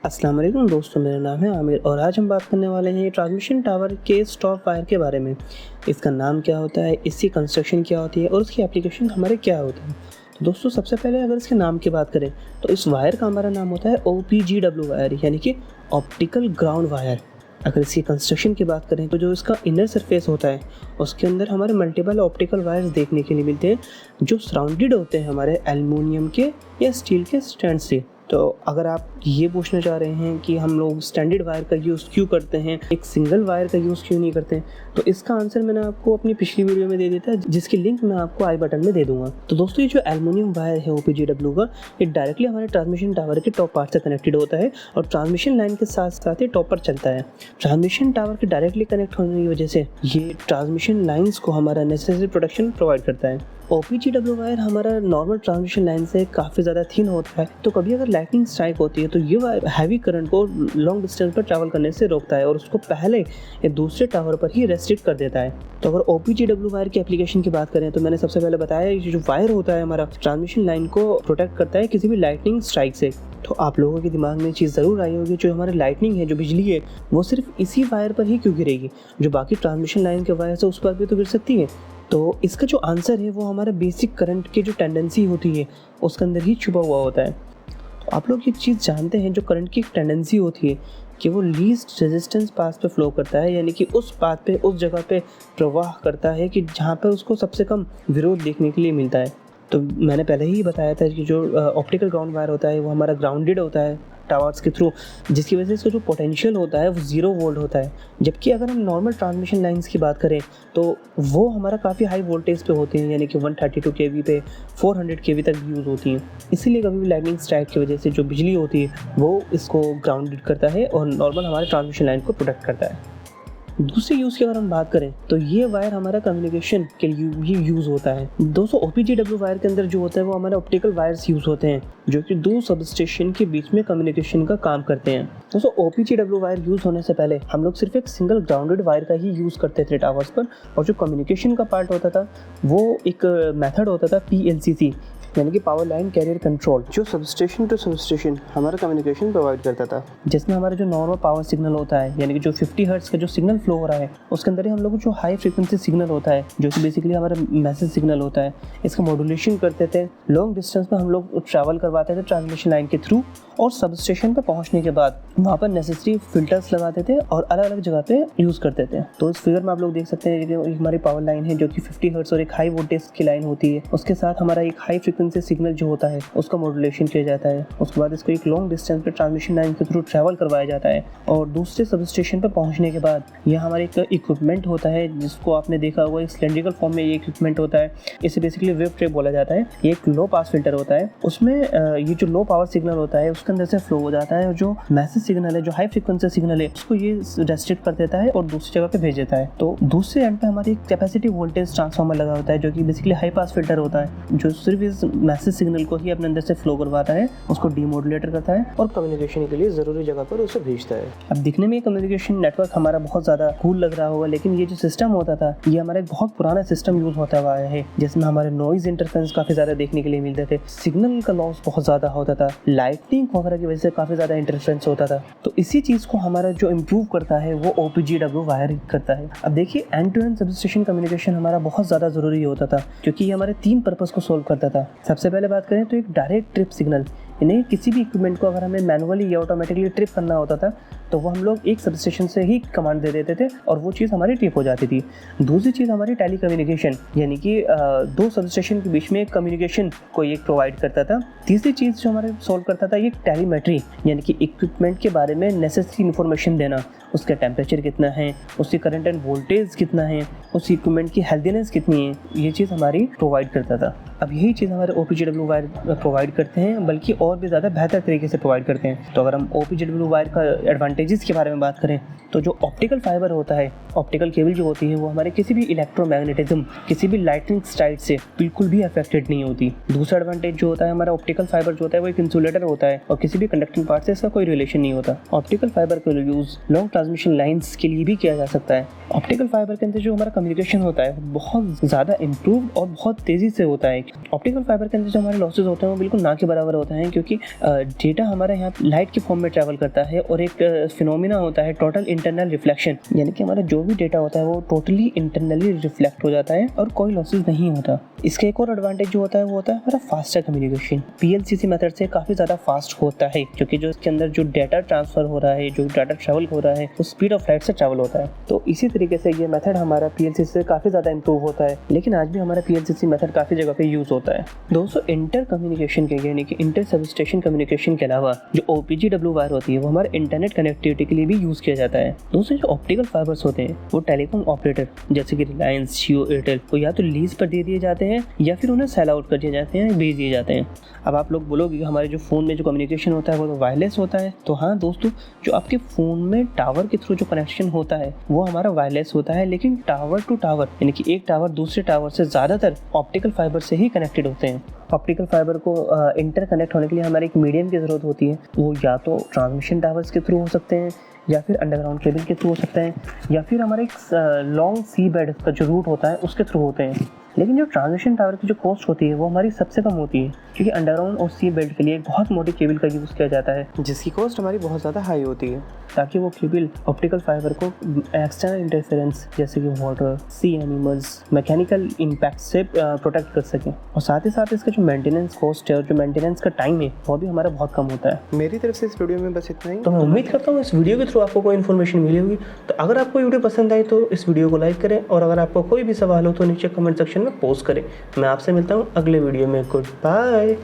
अस्सलाम वालेकुम दोस्तों, मेरा नाम है आमिर और आज हम बात करने वाले हैं ट्रांसमिशन टावर के स्टॉप वायर के बारे में। इसका नाम क्या होता है, इसकी कंस्ट्रक्शन क्या होती है और उसकी एप्लीकेशन हमारे क्या होती है। तो दोस्तों, सबसे पहले अगर इसके नाम की बात करें तो इस वायर का हमारा नाम होता है OPGW वायर, यानी कि ऑप्टिकल ग्राउंड वायर। अगर इसकी कंस्ट्रक्शन की बात करें तो जो इसका इनर सरफेस होता है उसके अंदर हमारे मल्टीपल ऑप्टिकल वायर्स देखने के लिए मिलते हैं, जो सराउंडेड होते हैं हमारे एल्युमिनियम के या स्टील के स्टैंड से। तो अगर आप ये पूछना चाह रहे हैं कि हम लोग स्टैंडर्ड वायर का यूज़ क्यों करते हैं, एक सिंगल वायर का यूज़ क्यों नहीं करते हैं, तो इसका आंसर मैंने आपको अपनी पिछली वीडियो में दे दिया था, जिसकी लिंक मैं आपको आई बटन में दे दूंगा। तो दोस्तों, ये जो एल्युमिनियम वायर है OPGW का, ये डायरेक्टली हमारे ट्रांसमिशन टावर के टॉप पार्ट से कनेक्टेड होता है और ट्रांसमिशन लाइन के साथ साथ ये टॉप पर चलता है। ट्रांसमिशन टावर के डायरेक्टली कनेक्ट होने की वजह से ये ट्रांसमिशन लाइन्स को हमारा नेसेसरी प्रोटेक्शन प्रोवाइड करता है। OPGW वायर हमारा नॉर्मल ट्रांसमिशन लाइन से काफ़ी ज़्यादा थिन होता है, तो कभी अगर लाइटनिंग स्ट्राइक होती है तो ये वायर हैवी करंट को लॉन्ग डिस्टेंस पर ट्रैवल करने से रोकता है और उसको पहले या दूसरे टावर पर ही रेस्ट्रिक्ट कर देता है। तो अगर OPGW वायर की एप्लीकेशन की बात करें तो मैंने सबसे पहले बताया, ये जो वायर होता है हमारा ट्रांसमिशन लाइन को प्रोटेक्ट करता है किसी भी लाइटनिंग स्ट्राइक से। तो आप लोगों के दिमाग में चीज़ ज़रूर आई होगी, जो हमारी लाइटनिंग है, जो बिजली है, वो सिर्फ इसी वायर पर ही क्यों गिरेगी, जो बाकी ट्रांसमिशन लाइन के वायर है उस पर भी तो गिर सकती है। तो इसका जो आंसर है वो हमारा बेसिक करंट की जो टेंडेंसी होती है उसके अंदर ही छुपा हुआ होता है। तो आप लोग ये चीज़ जानते हैं, जो करंट की एक टेंडेंसी होती है कि वो लीस्ट रेजिस्टेंस पाथ पे फ्लो करता है, यानी कि उस पाथ पे, उस जगह पे प्रवाह करता है कि जहाँ पे उसको सबसे कम विरोध देखने के लिए मिलता है। तो मैंने पहले ही बताया था कि जो ऑप्टिकल ग्राउंड वायर होता है वो हमारा ग्राउंडेड होता है टावर्स के थ्रू, जिसकी वजह से इसका जो पोटेंशियल होता है वो 0 वोल्ट होता है। जबकि अगर हम नॉर्मल ट्रांसमिशन लाइंस की बात करें तो वो हमारा काफ़ी हाई वोल्टेज पे होते हैं, यानी कि 132 kV पे 400 kV तक यूज़ होती हैं। इसीलिए कभी भी लाइटनिंग स्ट्राइक की वजह से जो बिजली होती है वो इसको ग्राउंडेड करता है और नॉर्मल हमारे ट्रांसमिशन लाइन को प्रोटेक्ट करता है। दूसरे यूज़ की अगर हम बात करें तो ये वायर हमारा कम्युनिकेशन के लिए भी यूज़ होता है। दोस्तों, OPGW वायर के अंदर जो होता है वो हमारे ऑप्टिकल वायर्स यूज़ होते हैं, जो कि दो सब स्टेशन के बीच में कम्युनिकेशन का काम करते हैं। दोस्तों, OPGW वायर यूज़ होने से पहले हम लोग सिर्फ एक सिंगल ग्राउंडेड वायर का ही यूज़ करते थे टावर्स पर, और जो कम्युनिकेशन का पार्ट होता था वो एक मेथड होता था PLCC, यानी कि पावर लाइन कैरियर कंट्रोल, जो सबस्टेशन टू सबस्टेशन हमारा कम्युनिकेशन प्रोवाइड करता था। जिसमें हमारा जो नॉर्मल पावर सिग्नल होता है, यानी कि जो 50 हर्ट्ज का जो सिग्नल फ्लो हो रहा है, उसके अंदर ही हम लोग जो हाई फ्रीक्वेंसी सिग्नल होता है, जो कि बेसिकली हमारा मैसेज सिग्नल होता है, इसका मॉड्यूलेशन करते थे। लॉन्ग डिस्टेंस में हम लोग ट्रैवल करवाते थे ट्रांसमिशन लाइन के थ्रू, और सबस्टेशन पर पहुंचने के बाद वहाँ पर नेसेसरी फिल्टर्स लगाते थे और अलग अलग जगह पे यूज़ करते थे। तो इस फिगर में आप लोग देख सकते हैं कि हमारी पावर लाइन है जो कि 50 हर्ट्ज और एक हाई वोल्टेज की लाइन होती है। उसके साथ हमारा एक हाई फ्रीक्वेंसी सिग्नल जो होता है उसका मॉड्यूलेशन किया जाता है। उसके बाद इसको एक लॉन्ग डिस्टेंस पे ट्रांसमिशन लाइन के थ्रू ट्रैवल करवाया जाता है, और दूसरे सबस्टेशन पे पहुंचने के बाद यह हमारा एक इक्विपमेंट होता है, जिसको आपने देखा होगा, एक सिलेंड्रिकल फॉर्म में ये इक्विपमेंट होता है। इसे बेसिकली वेव ट्रे बोला जाता है। ये एक लो पास फिल्टर होता है। उसमें ये जो लो पावर सिग्नल होता है उसके अंदर से फ्लो हो जाता है, और जो मैसेज सिग्नल है, जो हाई फ्रीक्वेंसी सिग्नल है, उसको ये रेस्ट्रिक्ट कर देता है और दूसरी जगह पे भेज देता है। तो दूसरे एंड पे हमारी कैपेसिटी वोल्टेज ट्रांसफार्मर लगा होता है, जो कि बेसिकली हाई पास फिल्टर होता है, जो सिर्फ इस मैसेज सिग्नल को ही अपने अंदर से फ्लो करवाता है, उसको डीमोडुलेटर करता है और कम्युनिकेशन के लिए जरूरी जगह पर उसे भेजता है। अब दिखने में कम्युनिकेशन नेटवर्क हमारा बहुत ज्यादा कूल लग रहा होगा, लेकिन ये जो सिस्टम होता था ये हमारा एक बहुत पुराना सिस्टम यूज होता हुआ है, जिसमें हमारे नॉइज इंटरफेरेंस काफी ज्यादा देखने के लिए मिलते थे, सिग्नल का लॉस बहुत ज्यादा होता था, लाइटनिंग वगैरह की वजह से काफी ज्यादा इंटरफेरेंस होता था। तो इसी चीज को हमारा जो इम्प्रूव करता है वो OPGW वायर करता है। अब देखिए, end to end substation communication हमारा बहुत ज्यादा जरूरी होता था, क्योंकि ये हमारे 3 पर्पस को सोल्व करता था। सबसे पहले बात करें तो एक डायरेक्ट ट्रिप सिग्नल, यानी किसी भी इक्विपमेंट को अगर हमें मैनुअली या ऑटोमेटिकली ट्रिप करना होता था तो वो हम लोग एक सबस्टेशन से ही कमांड दे देते थे और वो चीज़ हमारी ट्रिप हो जाती थी। दूसरी चीज़ हमारी टेली कम्युनिकेशन, यानी कि 2 सबस्टेशन के बीच में कम्युनिकेशन को ये प्रोवाइड करता था। तीसरी चीज़ जो हमारे सॉल्व करता था ये टेलीमेट्री, यानी कि इक्विपमेंट के बारे में नेसेसरी इन्फॉर्मेशन देना, उसका टेम्परेचर कितना है, उसकी करंट एंड वोल्टेज कितना है, उस इक्विपमेंट की हेल्दीनेस कितनी है, ये चीज़ हमारी प्रोवाइड करता था। अब यही चीज़ हमारे OPGW वायर प्रोवाइड करते हैं, बल्कि और भी ज़्यादा बेहतर तरीके से प्रोवाइड करते हैं। तो अगर हम OPGW वायर का एडवांटेज एडवांटेजेस के बारे में बात करें तो जो ऑप्टिकल फाइबर होता है, ऑप्टिकल केबल जो होती है वो हमारे किसी भी इलेक्ट्रोमैग्नेटिज्म, किसी भी लाइटनिंग स्ट्राइक से बिल्कुल भी अफेक्टेड नहीं होती। दूसरा एडवांटेज जो होता है हमारा ऑप्टिकल फाइबर जो होता है वो एक इंसुलेटर होता है और किसी भी कंडक्टिंग पार्ट से इसका कोई रिलेशन नहीं होता। ऑप्टिकल फाइबर का यूज़ लॉन्ग ट्रांसमिशन लाइन्स के लिए भी किया जा सकता है। ऑप्टिकल फाइबर के अंदर जो हमारा कम्युनिकेशन होता है बहुत ज़्यादा इम्प्रूव और बहुत तेज़ी से होता है। ऑप्टिकल फाइबर के अंदर जो हमारे लॉसेज होते हैं वो बिल्कुल ना के बराबर होता है, क्योंकि डेटा हमारे यहाँ लाइट के फॉर्म में ट्रैवल करता है और एक फिनोमिना होता है टोटल इंटरनल रिफ्लेक्शन, यानी कि हमारा जो भी डेटा होता है वो टोटली इंटरनली रिफ्लेक्ट हो जाता है और कोई लॉसेज नहीं होता। इसका एक और एडवांटेज जो होता है वो होता है हमारा फास्टर कम्युनिकेशन। PLCC मेथड से काफ़ी ज़्यादा फास्ट होता है, क्योंकि जो इसके अंदर जो डाटा ट्रांसफ़र हो रहा है, जो डाटा ट्रैवल हो रहा है वो स्पीड ऑफ लाइट से ट्रैवल होता है। तो इसी तरीके से ये मेथड हमारा PLCC से काफ़ी ज़्यादा इंप्रूव होता है, लेकिन आज भी हमारा PLCC मेथड काफ़ी जगह पे यूज़ होता है। दोस्तों इंटर कम्युनिकेशन के यानी कि इंटर सबस्टेशन कम्युनिकेशन के अलावा जो OPGW वायर होती है वो हमारे इंटरनेट कनेक्टिविटी के लिए भी यूज़ किया जाता है। दोस्तों जो ऑप्टिकल फाइबर्स होते हैं वो टेलीकॉम ऑपरेटर जैसे कि रिलायंस, जियो, एयरटेल को या तो लीज पर दे दिए जाते हैं या फिर उन्हें सेल आउट कर दिए जाते हैं, भेज दिए जाते हैं। अब आप लोग बोलोगे कि हमारे जो फ़ोन में जो कम्युनिकेशन होता है वो तो वायरलेस होता है। तो हाँ दोस्तों, जो आपके फ़ोन में टावर के थ्रू जो कनेक्शन होता है वो हमारा वायरलेस होता है, लेकिन टावर टू टावर यानी कि एक टावर दूसरे टावर से ज़्यादातर ऑप्टिकल फाइबर से ही कनेक्टेड होते हैं। ऑप्टिकल फाइबर को इंटर कनेक्ट होने के लिए हमारे एक मीडियम की ज़रूरत होती है। वो या तो ट्रांसमिशन टावर्स के थ्रू हो सकते हैं या फिर अंडरग्राउंड केबल के थ्रू हो सकते हैं या फिर हमारे एक लॉन्ग सी बेड का जो रूट होता है उसके थ्रू होते हैं। लेकिन जो ट्रांसमिशन टावर की जो कॉस्ट होती है वो हमारी सबसे कम होती है, क्योंकि अंडरग्राउंड और सी बेल्ट के लिए एक बहुत मोटी केबल का यूज़ किया जाता है जिसकी कॉस्ट हमारी बहुत ज़्यादा हाई होती है, ताकि वो केबल ऑप्टिकल फाइबर को एक्सटर्नल इंटरफेरेंस जैसे कि वाटर, सी एनिमल्स, मैकेनिकल इम्पैक्ट से प्रोटेक्ट कर सकें। और साथ ही साथ इसका जो मेंटेनेंस कॉस्ट है और जो मेंटेनेंस का टाइम है वो भी हमारा बहुत कम होता है। मेरी तरफ से इस वीडियो में बस इतना ही। तो मैं उम्मीद करता हूँ इस वीडियो के थ्रू आपको कोई इन्फॉर्मेशन मिली होगी। तो अगर आपको वीडियो पसंद आई तो इस वीडियो को लाइक करें, और अगर आपको कोई भी सवाल हो तो नीचे कमेंट सेक्शन में पोस्ट करें। मैं आपसे मिलता हूँ अगले वीडियो में। Good bye.